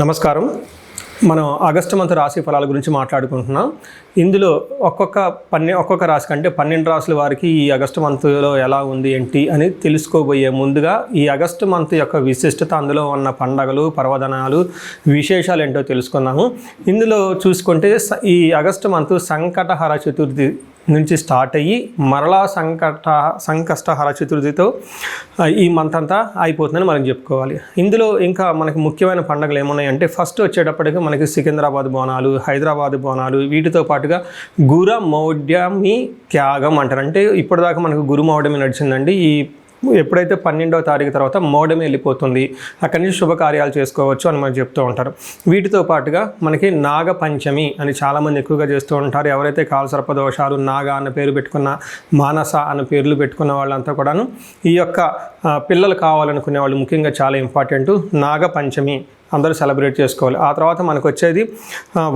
నమస్కారం. మనం August month రాశి ఫలాల గురించి మాట్లాడుకుంటున్నాం. ఇందులో ఒక్కొక్క రాశి కంటే 12 రాశుల వారికి ఈ ఆగస్టు మంత్లో ఎలా ఉంది ఏంటి అని తెలుసుకోబోయే ముందుగా ఈ ఆగస్టు మంత్ యొక్క విశిష్టత, అందులో ఉన్న పండగలు, పర్వదినాలు, విశేషాలు ఏంటో తెలుసుకున్నాము. ఇందులో చూసుకుంటే ఈ ఆగస్టు మంత్ సంకటహర చతుర్థి నుంచి స్టార్ట్ అయ్యి మరలా సంకష్టహర చతుర్థితో ఈ మంత్ అంతా అయిపోతుందని మనం చెప్పుకోవాలి. ఇందులో ఇంకా మనకి ముఖ్యమైన పండుగలు ఏమున్నాయంటే, ఫస్ట్ వచ్చేటప్పటికి మనకి సికింద్రాబాద్ బోనాలు, హైదరాబాద్ బోనాలు, వీటితో పాటుగా గురు మౌఢ్యమి త్యాగం అంటారు. అంటే ఇప్పటిదాకా మనకు గురు మౌఢ్యమి నడిచిందండి. ఎప్పుడైతే 12వ తారీఖు తర్వాత మౌఢ్యమి వెళ్ళిపోతుంది, అక్కడి నుంచి శుభకార్యాలు చేసుకోవచ్చు అని మనం చెప్తూ ఉంటారు. వీటితో పాటుగా మనకి నాగపంచమి అని చాలామంది ఎక్కువగా చేస్తూ ఉంటారు. ఎవరైతే కాలసర్పదోషాలు, నాగ అన్న పేరు పెట్టుకున్న, మానస అన్న పేర్లు పెట్టుకున్న వాళ్ళంతా కూడాను ఈ యొక్క పిల్లలు కావాలనుకునే వాళ్ళు ముఖ్యంగా చాలా ఇంపార్టెంట్ నాగపంచమి అందరూ సెలబ్రేట్ చేసుకోవాలి. ఆ తర్వాత మనకు వచ్చేది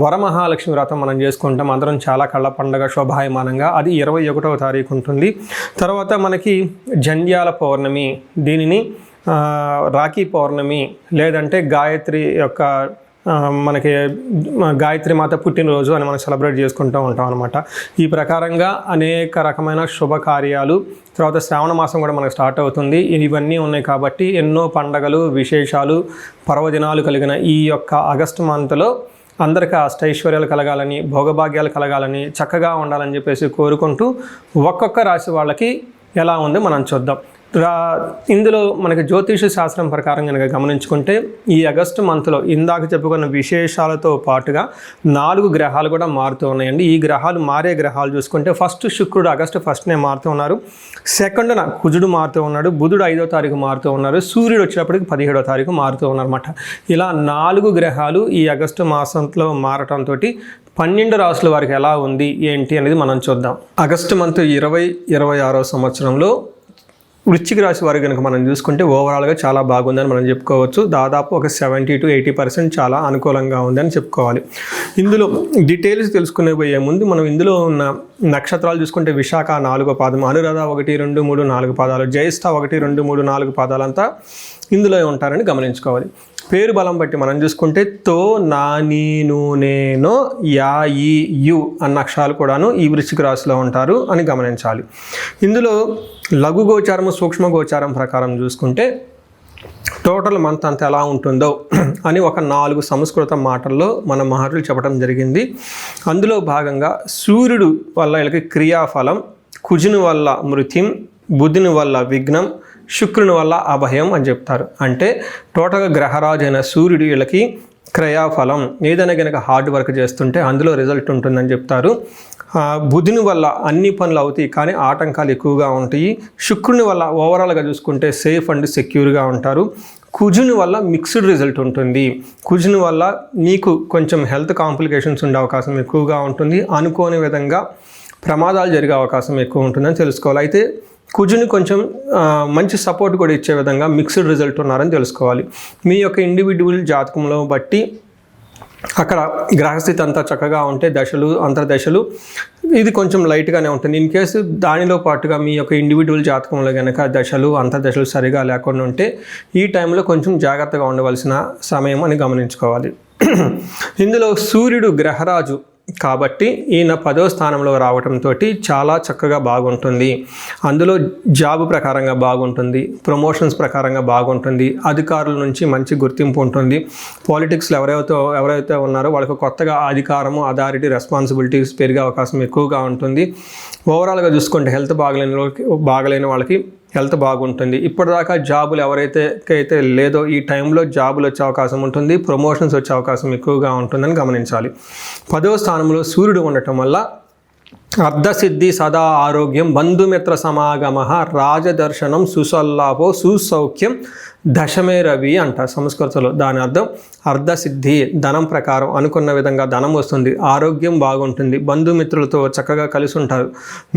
వరమహాలక్ష్మి వ్రతం మనం చేసుకుంటాం. అందరం చాలా కళ్ళ పండుగ శోభాయమానంగా, అది 21వ తారీఖు ఉంటుంది. తర్వాత మనకి జంధ్యాల పౌర్ణమి, దీనిని రాఖీ పౌర్ణమి లేదంటే గాయత్రి యొక్క మనకి గాయత్రి మాత పుట్టినరోజు అని మనం సెలబ్రేట్ చేసుకుంటూ ఉంటాం అనమాట. ఈ ప్రకారంగా అనేక రకమైన శుభకార్యాలు, తర్వాత శ్రావణ మాసం కూడా మనకు స్టార్ట్ అవుతుంది. ఇవన్నీ ఉన్నాయి కాబట్టి ఎన్నో పండగలు, విశేషాలు, పర్వదినాలు కలిగిన ఈ యొక్క ఆగస్టు మంత్లో అందరికీ అష్టైశ్వర్యాలు కలగాలని, భోగభాగ్యాలు కలగాలని, చక్కగా ఉండాలని చెప్పేసి కోరుకుంటూ ఒక్కొక్క రాశి వాళ్ళకి ఎలా ఉందో మనం చూద్దాం. ఇందులో మనకి జ్యోతిష శాస్త్రం ప్రకారం కనుక గమనించుకుంటే ఈ ఆగస్టు మంత్లో ఇందాక చెప్పుకున్న విశేషాలతో పాటుగా 4 గ్రహాలు కూడా మారుతూ ఉన్నాయండి. ఈ గ్రహాలు మారే గ్రహాలు చూసుకుంటే ఫస్ట్ శుక్రుడు ఆగస్టు 1నే మారుతూ ఉన్నారు, సెకండ్న కుజుడు మారుతూ ఉన్నాడు, బుధుడు 5వ తారీఖు మారుతూ ఉన్నారు, సూర్యుడు వచ్చేటప్పటికి 17వ తారీఖు మారుతూ ఉన్నారన్నమాట. ఇలా 4 గ్రహాలు ఈ ఆగస్టు మాసంలో మారటంతో 12 రాశుల వారికి ఎలా ఉంది ఏంటి అనేది మనం చూద్దాం. ఆగస్టు మంత్ 2026వ సంవత్సరంలో వృశ్చిక రాశి వారికి కనుక మనం చూసుకుంటే ఓవరాల్గా చాలా బాగుందని మనం చెప్పుకోవచ్చు. దాదాపు ఒక 70 to 80% చాలా అనుకూలంగా ఉందని చెప్పుకోవాలి. ఇందులో డీటెయిల్స్ తెలుసుకునే పోయే ముందు మనం ఇందులో ఉన్న నక్షత్రాలు చూసుకుంటే విశాఖ 4వ పాదం, అనురాధ 1, 2, 3, 4 పాదాలు, జ్యేష్ఠ 1, 2, 3, 4 పాదాలంతా ఇందులో ఉంటారని గమనించుకోవాలి. పేరు బలం బట్టి మనం చూసుకుంటే తో, నా, నీ, ను, నేనో, యా, ఈ, యు అన్న అక్షరాలు కూడాను ఈ వృశ్చిక రాశిలో ఉంటారు అని గమనించాలి. ఇందులో లఘు గోచారము, సూక్ష్మ గోచారం ప్రకారం చూసుకుంటే టోటల్ మంత్ అంతా ఎలా ఉంటుందో అని ఒక 4 సంస్కృత మాటల్లో మన మహర్షులు చెప్పడం జరిగింది. అందులో భాగంగా సూర్యుడు వల్ల వీళ్ళకి క్రియాఫలం, కుజుని వల్ల మృత్యుం, బుధుని వల్ల విఘ్నం, శుక్రుని వల్ల అభయం అని చెప్తారు. అంటే టోటల్గా గ్రహరాజు అయిన సూర్యుడు వీళ్ళకి క్రియాఫలం, ఏదైనా కనుక హార్డ్ వర్క్ చేస్తుంటే అందులో రిజల్ట్ ఉంటుందని చెప్తారు. బుధుని వల్ల అన్ని పనులు అవుతాయి కానీ ఆటంకాలు ఎక్కువగా ఉంటాయి. శుక్రుని వల్ల ఓవరాల్గా చూసుకుంటే సేఫ్ అండ్ సెక్యూర్గా ఉంటారు. కుజుని వల్ల మిక్స్డ్ రిజల్ట్ ఉంటుంది. కుజుని వల్ల మీకు కొంచెం హెల్త్ కాంప్లికేషన్స్ ఉండే అవకాశం ఎక్కువగా ఉంటుంది. అనుకోని విధంగా ప్రమాదాలు జరిగే అవకాశం ఎక్కువ ఉంటుందని తెలుసుకోవాలి. అయితే కుజుని కొంచెం మంచి సపోర్ట్ కూడా ఇచ్చే విధంగా మిక్స్డ్ రిజల్ట్ ఉన్నారని తెలుసుకోవాలి. మీ యొక్క ఇండివిజువల్ జాతకంలో బట్టి అక్కడ గ్రహస్థితి అంతా చక్కగా ఉంటే దశలు, అంతర్దశలు ఇది కొంచెం లైట్గానే ఉంటుంది. ఇన్ కేసు దానిలో పాటుగా మీ యొక్క ఇండివిజువల్ జాతకంలో కనుక దశలు, అంతర్దశలు సరిగా లేకుండా ఉంటే ఈ టైంలో కొంచెం జాగ్రత్తగా ఉండవలసిన సమయం అని గమనించుకోవాలి. ఇందులో సూర్యుడు గ్రహరాజు కాబట్టి ఈయన 10వ స్థానంలో రావడంతో చాలా చక్కగా బాగుంటుంది. అందులో జాబ్ ప్రకారంగా బాగుంటుంది, ప్రమోషన్స్ ప్రకారంగా బాగుంటుంది, అధికారుల నుంచి మంచి గుర్తింపు ఉంటుంది. పాలిటిక్స్లో ఎవరైతే ఉన్నారో వాళ్ళకి కొత్తగా అధికారము, అథారిటీ, రెస్పాన్సిబిలిటీస్ పెరిగే అవకాశం ఎక్కువగా ఉంటుంది. ఓవరాల్గా చూసుకుంటే హెల్త్ బాగలేని వాళ్ళకి హెల్త్ బాగుంటుంది. ఇప్పటిదాకా జాబులు ఎవరైతే లేదో ఈ టైంలో జాబులు వచ్చే అవకాశం ఉంటుంది, ప్రమోషన్స్ వచ్చే అవకాశం ఎక్కువగా ఉంటుందని గమనించాలి. 10వ స్థానంలో సూర్యుడు ఉండటం వల్ల అర్ధసిద్ధి, సదా ఆరోగ్యం, బంధుమిత్ర సమాగమ, రాజదర్శనం, సుసల్లాభో, సుసౌఖ్యం, దశమే రవి అంట సంస్కృతంలో. దాని అర్థం అర్ధసిద్ధి, ధనం ప్రకారం అనుకున్న విధంగా ధనం వస్తుంది, ఆరోగ్యం బాగుంటుంది, బంధుమిత్రులతో చక్కగా కలిసి ఉంటారు.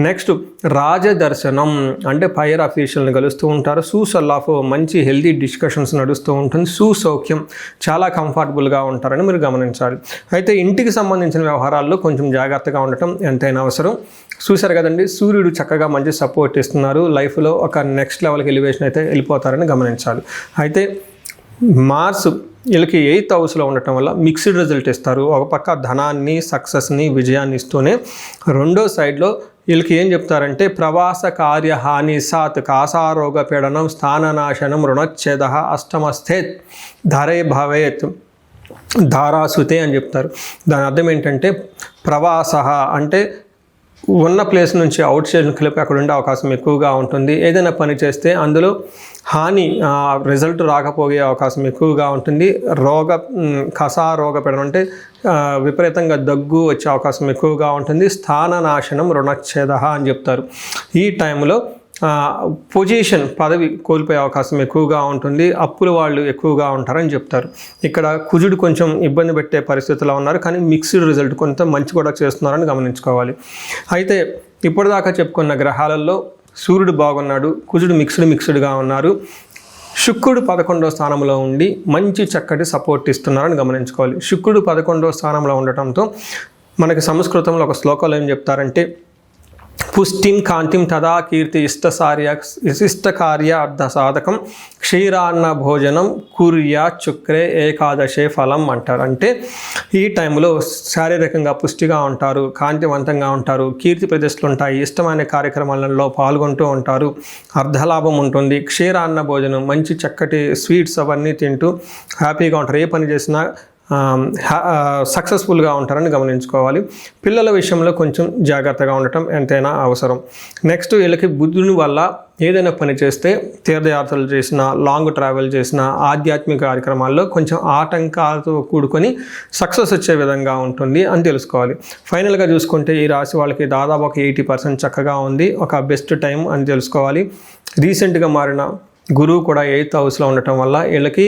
నెక్స్ట్ రాజదర్శనం అంటే ఫైర్ అఫీషియల్ని కలుస్తూ ఉంటారు. సుసల్లాఫో మంచి హెల్తీ డిస్కషన్స్ నడుస్తూ ఉంటుంది. సుసౌఖ్యం చాలా కంఫర్టబుల్గా ఉంటారని మీరు గమనించాలి. అయితే ఇంటికి సంబంధించిన వ్యవహారాల్లో కొంచెం జాగ్రత్తగా ఉండటం ఎంతైనా అవసరం. చూశారు కదండి, సూర్యుడు చక్కగా మంచి సపోర్ట్ ఇస్తున్నారు. లైఫ్లో ఒక నెక్స్ట్ లెవెల్కి ఎలివేషన్ అయితే వెళ్ళిపోతారని గమనించాలి. అయితే మార్స్ వీళ్ళకి 8th హౌస్లో ఉండటం వల్ల మిక్స్డ్ రిజల్ట్ ఇస్తారు. ఒక పక్క ధనాన్ని, సక్సెస్ని, విజయాన్ని ఇస్తూనే రెండో సైడ్లో వీళ్ళకి ఏం చెప్తారంటే ప్రవాస కార్య హాని సాత్ కాసారోగ పీడనం స్థాననాశనం రుణచ్ఛేద అష్టమస్థేత్ ధరే భవేత్ ధారాసుతే అని చెప్తారు. దాని అర్థం ఏంటంటే ప్రవాస అంటే ఉన్న ప్లేస్ నుంచి అవుట్ స్టేషన్ కలిపి అక్కడ ఉండే అవకాశం ఎక్కువగా ఉంటుంది. ఏదైనా పని చేస్తే అందులో హాని రిజల్ట్ రాకపోయే అవకాశం ఎక్కువగా ఉంటుంది. రోగ పీడనం అంటే విపరీతంగా దగ్గు వచ్చే అవకాశం ఎక్కువగా ఉంటుంది. స్థాననాశనం రుణచ్ఛేద అని చెప్తారు. ఈ టైంలో పొజిషన్ పదవి కోల్పోయే అవకాశం ఎక్కువగా ఉంటుంది. అప్పుల వాళ్ళు ఎక్కువగా ఉంటారని చెప్తారు. ఇక్కడ కుజుడు కొంచెం ఇబ్బంది పెట్టే పరిస్థితిలో ఉన్నారు, కానీ మిక్స్డ్ రిజల్ట్ కొంత మంచి కూడా చేస్తున్నారని గమనించుకోవాలి. అయితే ఇప్పటిదాకా చెప్పుకున్న గ్రహాలలో సూర్యుడు బాగున్నాడు, కుజుడు మిక్స్డ్గా ఉన్నారు, శుక్రుడు 11వ స్థానంలో ఉండి మంచి చక్కటి సపోర్ట్ ఇస్తున్నారని గమనించుకోవాలి. శుక్రుడు 11వ స్థానంలో ఉండటంతో మనకి సంస్కృతంలో ఒక శ్లోకాలు ఏం చెప్తారంటే పుష్టిం కాంతిం తదా కీర్తి ఇష్టకార్య అర్ధ సాధకం క్షీరాన్న భోజనం కుర్యా చుక్రే ఏకాదశే ఫలం అంటారు. అంటే ఈ టైంలో శారీరకంగా పుష్టిగా ఉంటారు, కాంతివంతంగా ఉంటారు, కీర్తి ప్రతిష్టలు ఉంటాయి, ఇష్టమైన కార్యక్రమాలలో పాల్గొంటూ ఉంటారు, అర్ధలాభం ఉంటుంది, క్షీరాన్న భోజనం మంచి చక్కటి స్వీట్స్ అవన్నీ తింటూ హ్యాపీగా ఉంటారు, ఏ పని చేసినా సక్సెస్ఫుల్గా ఉంటారని గమనించుకోవాలి. పిల్లల విషయంలో కొంచెం జాగ్రత్తగా ఉండటం ఎంతైనా అవసరం. నెక్స్ట్ వీళ్ళకి బుద్ధుని వల్ల ఏదైనా పని చేస్తే తీర్థయాత్రలు చేసినా, లాంగ్ ట్రావెల్ చేసినా, ఆధ్యాత్మిక కార్యక్రమాల్లో కొంచెం ఆటంకాలతో కూడుకొని సక్సెస్ వచ్చే విధంగా ఉంటుంది అని తెలుసుకోవాలి. ఫైనల్గా చూసుకుంటే ఈ రాశి వాళ్ళకి దాదాపు ఒక 80% చక్కగా ఉంది, ఒక బెస్ట్ టైం అని తెలుసుకోవాలి. రీసెంట్గా మారిన గురువు కూడా 8th హౌస్లో ఉండటం వల్ల వీళ్ళకి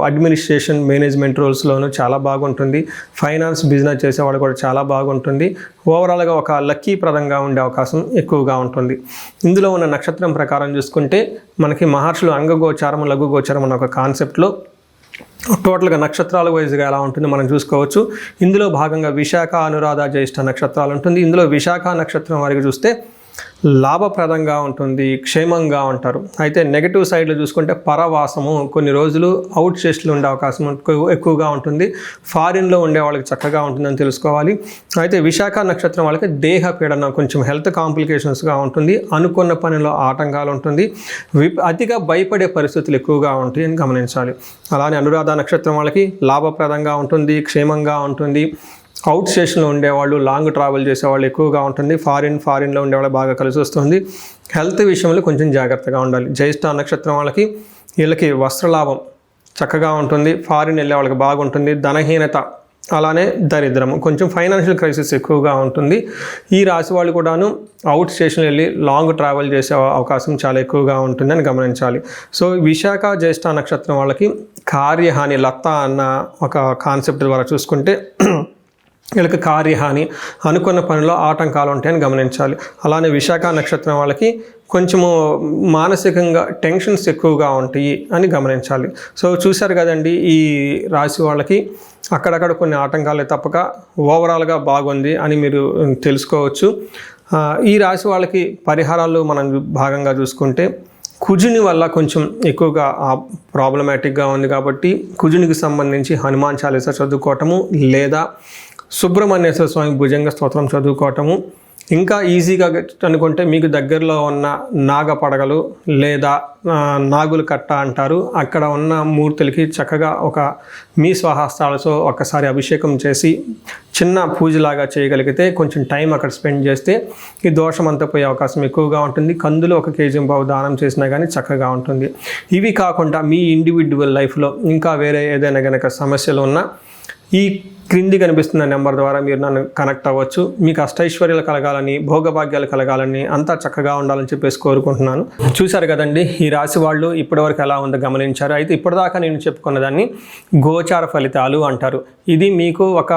అడ్మినిస్ట్రేషన్, మేనేజ్మెంట్ రోల్స్లోనూ చాలా బాగుంటుంది. ఫైనాన్స్, బిజినెస్ చేసేవాళ్ళు కూడా చాలా బాగుంటుంది. ఓవరాల్గా ఒక లక్కీప్రదంగా ఉండే అవకాశం ఎక్కువగా ఉంటుంది. ఇందులో ఉన్న నక్షత్రం ప్రకారం చూసుకుంటే మనకి మహర్షులు అంగగోచారం, లఘుగోచారం అన్న ఒక కాన్సెప్ట్లో టోటల్గా నక్షత్రాల వైజ్గా ఎలా ఉంటుందో మనం చూసుకోవచ్చు. ఇందులో భాగంగా విశాఖ, అనురాధ, జ్యేష్ఠ నక్షత్రాలు ఉంటుంది. ఇందులో విశాఖ నక్షత్రం వారికి చూస్తే లాభప్రదంగా ఉంటుంది, క్షేమంగా ఉంటారు. అయితే నెగటివ్ సైడ్లో చూసుకుంటే పరవాసము, కొన్ని రోజులు అవుట్ స్టేషన్లో ఉండే అవకాశం ఎక్కువగా ఉంటుంది. ఫారిన్లో ఉండే వాళ్ళకి చక్కగా ఉంటుందని తెలుసుకోవాలి. అయితే విశాఖ నక్షత్రం వాళ్ళకి దేహ పీడనం, కొంచెం హెల్త్ కాంప్లికేషన్స్గా ఉంటుంది, అనుకున్న పనిలో ఆటంకాలు ఉంటుంది, అతిగా భయపడే పరిస్థితులు ఎక్కువగా ఉంటాయి అని గమనించాలి. అలానే అనురాధ నక్షత్రం వాళ్ళకి లాభప్రదంగా ఉంటుంది, క్షేమంగా ఉంటుంది, అవుట్ స్టేషన్లో ఉండేవాళ్ళు, లాంగ్ ట్రావెల్ చేసేవాళ్ళు ఎక్కువగా ఉంటుంది, ఫారిన్లో ఉండేవాళ్ళు బాగా కలిసి వస్తుంది. హెల్త్ విషయంలో కొంచెం జాగ్రత్తగా ఉండాలి. జ్యేష్ఠ నక్షత్రం వీళ్ళకి వస్త్రలాభం చక్కగా ఉంటుంది, ఫారిన్ వెళ్ళే వాళ్ళకి బాగుంటుంది, ధనహీనత అలానే దరిద్రము, కొంచెం ఫైనాన్షియల్ క్రైసిస్ ఎక్కువగా ఉంటుంది. ఈ రాశి వాళ్ళు కూడాను అవుట్ స్టేషన్ వెళ్ళి లాంగ్ ట్రావెల్ చేసే అవకాశం చాలా ఎక్కువగా ఉంటుందని గమనించాలి. సో విశాఖ, జ్యేష్ఠ నక్షత్రం వాళ్ళకి కార్యహాని, లత అన్న ఒక కాన్సెప్ట్ ద్వారా చూసుకుంటే వీళ్ళకి కార్యహాని, అనుకున్న పనిలో ఆటంకాలు ఉంటాయని గమనించాలి. అలానే విశాఖ నక్షత్రం వాళ్ళకి కొంచెము మానసికంగా టెన్షన్స్ ఎక్కువగా ఉంటాయి అని గమనించాలి. సో చూశారు కదండి, ఈ రాశి వాళ్ళకి అక్కడక్కడ కొన్ని ఆటంకాలే తప్పక ఓవరాల్గా బాగుంది అని మీరు తెలుసుకోవచ్చు. ఈ రాశి వాళ్ళకి పరిహారాలు మనం భాగంగా చూసుకుంటే కుజుని వల్ల కొంచెం ఎక్కువగా ప్రాబ్లమాటిక్గా ఉంది కాబట్టి కుజునికి సంబంధించి హనుమాన్ చాలీసా చదువుకోవటము, లేదా సుబ్రహ్మణ్యేశ్వర స్వామి భుజంగ స్తోత్రం చదువుకోవటము, ఇంకా ఈజీగా అనుకుంటే మీకు దగ్గరలో ఉన్న నాగపడగలు లేదా నాగుల కట్ట అంటారు, అక్కడ ఉన్న మూర్తులకి చక్కగా ఒక మీ స్వహస్తాలతో ఒక్కసారి అభిషేకం చేసి చిన్న పూజలాగా చేయగలిగితే, కొంచెం టైం అక్కడ స్పెండ్ చేస్తే ఈ దోషం అంతా పోయే అవకాశం ఎక్కువగా ఉంటుంది. కందులు 1 కేజీ దానం చేసినా కానీ చక్కగా ఉంటుంది. ఇవి కాకుండా మీ ఇండివిడ్యువల్ లైఫ్లో ఇంకా వేరే ఏదైనా కనుక సమస్యలు ఉన్నా ఈ క్రింది కనిపిస్తున్న నెంబర్ ద్వారా మీరు నన్ను కనెక్ట్ అవ్వచ్చు. మీకు అష్టైశ్వర్యాలు కలగాలని, భోగభాగ్యాలు కలగాలని, అంతా చక్కగా ఉండాలని చెప్పేసి కోరుకుంటున్నాను. చూశారు కదండి, ఈ రాశి వాళ్ళు ఇప్పటివరకు ఎలా ఉందో గమనించారు. అయితే ఇప్పటిదాకా నేను చెప్పుకున్న దాన్ని గోచార ఫలితాలు అంటారు. ఇది మీకు ఒక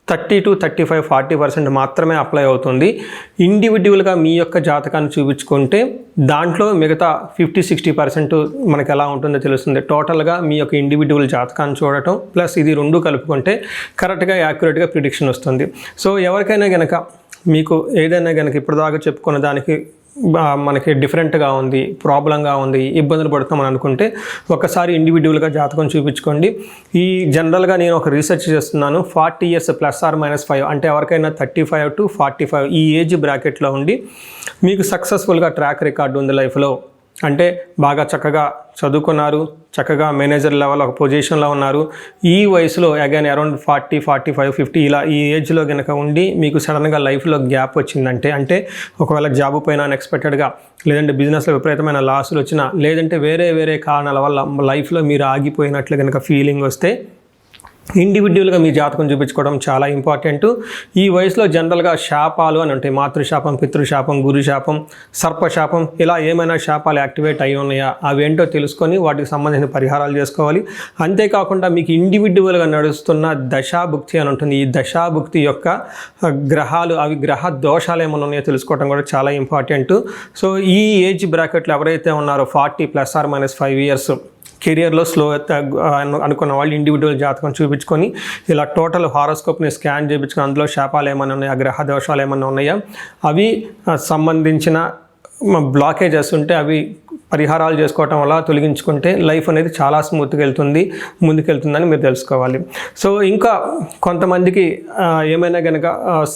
30 to 35, 40% మాత్రమే అప్లై అవుతుంది. ఇండివిడ్యువల్గా మీ యొక్క జాతకాన్ని చూపించుకుంటే దాంట్లో మిగతా 50-60% మనకి ఎలా ఉంటుందో తెలుస్తుంది. టోటల్గా మీ యొక్క ఇండివిడ్యువల్ జాతకాన్ని చూడటం ప్లస్ ఇది 2 కలుపుకుంటే కరెక్ట్గా, యాక్యురేట్గా ప్రిడిక్షన్ వస్తుంది. సో ఎవరికైనా కనుక మీకు ఏదైనా కనుక ఇప్పటిదాకా చెప్పుకున్న దానికి మనకి డిఫరెంట్గా ఉంది, ప్రాబ్లంగా ఉంది, ఇబ్బందులు పడుతున్నాం అని అనుకుంటే ఒకసారి ఇండివిజువల్గా జాతకం చూపించుకోండి. ఈ జనరల్గా నేను ఒక రీసెర్చ్ చేస్తున్నాను, 40 years +or -5 అంటే ఎవరికైనా 35 to 45 ఈ ఏజ్ బ్రాకెట్లో ఉండి మీకు సక్సెస్ఫుల్గా ట్రాక్ రికార్డు ఉంది లైఫ్లో, అంటే బాగా చక్కగా చదువుకున్నారు, చక్కగా మేనేజర్ లెవెల్ ఒక పొజిషన్లో ఉన్నారు, ఈ వయసులో అగైన్ అరౌండ్ 40, 45, 50 ఇలా ఈ ఏజ్లో కనుక ఉండి మీకు సడన్గా లైఫ్లో గ్యాప్ వచ్చిందంటే, అంటే ఒకవేళ జాబ్ పోయినా అన్ఎక్స్పెక్టెడ్గా, లేదంటే బిజినెస్లో విపరీతమైన లాసులు వచ్చినా, లేదంటే వేరే కారణాల వల్ల లైఫ్లో మీరు ఆగిపోయినట్లు కనుక ఫీలింగ్ వస్తే ఇండివిజువల్గా మీ జాతకం చూపించుకోవడం చాలా ఇంపార్టెంట్. ఈ వయసులో జనరల్గా శాపాలు అని ఉంటాయి, మాతృశాపం, పితృశాపం, గురుశాపం, సర్పశాపం, ఇలా ఏమైనా శాపాలు యాక్టివేట్ అయి ఉన్నాయా అవేంటో తెలుసుకొని వాటికి సంబంధించిన పరిహారాలు చేసుకోవాలి. అంతేకాకుండా మీకు ఇండివిజువల్గా నడుస్తున్న దశాభుక్తి అని ఉంటుంది, ఈ దశాభుక్తి యొక్క గ్రహాలు, అవి గ్రహ దోషాలు ఏమైనా ఉన్నాయో తెలుసుకోవడం కూడా చాలా ఇంపార్టెంట్. సో ఈ ఏజ్ బ్రాకెట్లో ఎవరైతే ఉన్నారో 40 +or-5 years కెరియర్లో స్లో అనుకున్న వాళ్ళు ఇండివిజువల్ జాతకం చూపించుకొని ఇలా టోటల్ హారోస్కోప్ని స్కాన్ చేయించుకొని అందులో శాపాలు ఏమైనా ఉన్నాయా, గ్రహ దోషాలు ఏమైనా ఉన్నాయా, అవి సంబంధించిన బ్లాకేజెస్ ఉంటే అవి పరిహారాలు చేసుకోవటం వల్ల తొలగించుకుంటే లైఫ్ అనేది చాలా స్మూత్గా ముందుకెళ్తుందని మీరు తెలుసుకోవాలి. సో ఇంకా కొంతమందికి ఏమైనా కనుక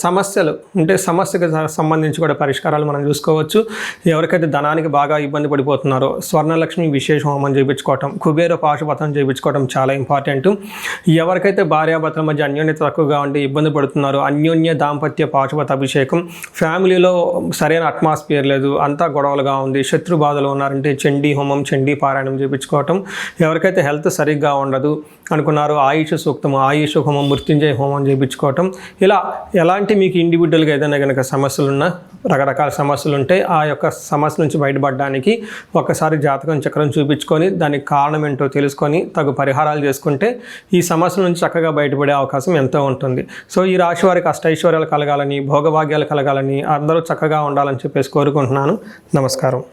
సమస్యలు ఉంటే సమస్యకు సంబంధించి కూడా పరిష్కారాలు మనం చూసుకోవచ్చు. ఎవరికైతే ధనానికి బాగా ఇబ్బంది పడిపోతున్నారో స్వర్ణలక్ష్మి విశేష హోమం చేయించుకోవటం, కుబేర పాశుపతం చేయించుకోవటం చాలా ఇంపార్టెంట్. ఎవరికైతే భార్యాభర్తల మధ్య అన్యోన్యత తక్కువగా ఉండి ఇబ్బంది పడుతున్నారో అన్యోన్య దాంపత్య పాశుపత అభిషేకం, ఫ్యామిలీలో సరైన అట్మాస్ఫియర్ లేదు, అంతా గొడవలుగా ఉంది, శత్రు బాధలు ఉన్నారంటే చండీ హోమం, చండీ పారాయణం చేయించుకోవటం, ఎవరికైతే హెల్త్ సరిగ్గా ఉండదు అనుకున్నారో ఆయుష్ సూక్తము, ఆయుష్ హోమం, మృత్యుంజయ హోమం చేయించుకోవటం, ఇలా ఎలాంటి మీకు ఇండివిజువల్గా ఏదైనా కనుక సమస్యలున్నా, రకరకాల సమస్యలు ఉంటే ఆ యొక్క సమస్య నుంచి బయటపడడానికి ఒకసారి జాతకం చక్రం చూపించుకొని దానికి కారణం ఏంటో తెలుసుకొని తగు పరిహారాలు చేసుకుంటే ఈ సమస్యల నుంచి చక్కగా బయటపడే అవకాశం ఎంతో ఉంటుంది. సో ఈ రాశి వారికి అష్టైశ్వర్యాలు కలగాలని, భోగభాగ్యాలు కలగాలని, అందరూ చక్కగా ఉండాలని చెప్పేసి కోరుకుంటున్నాను. నమస్కారం.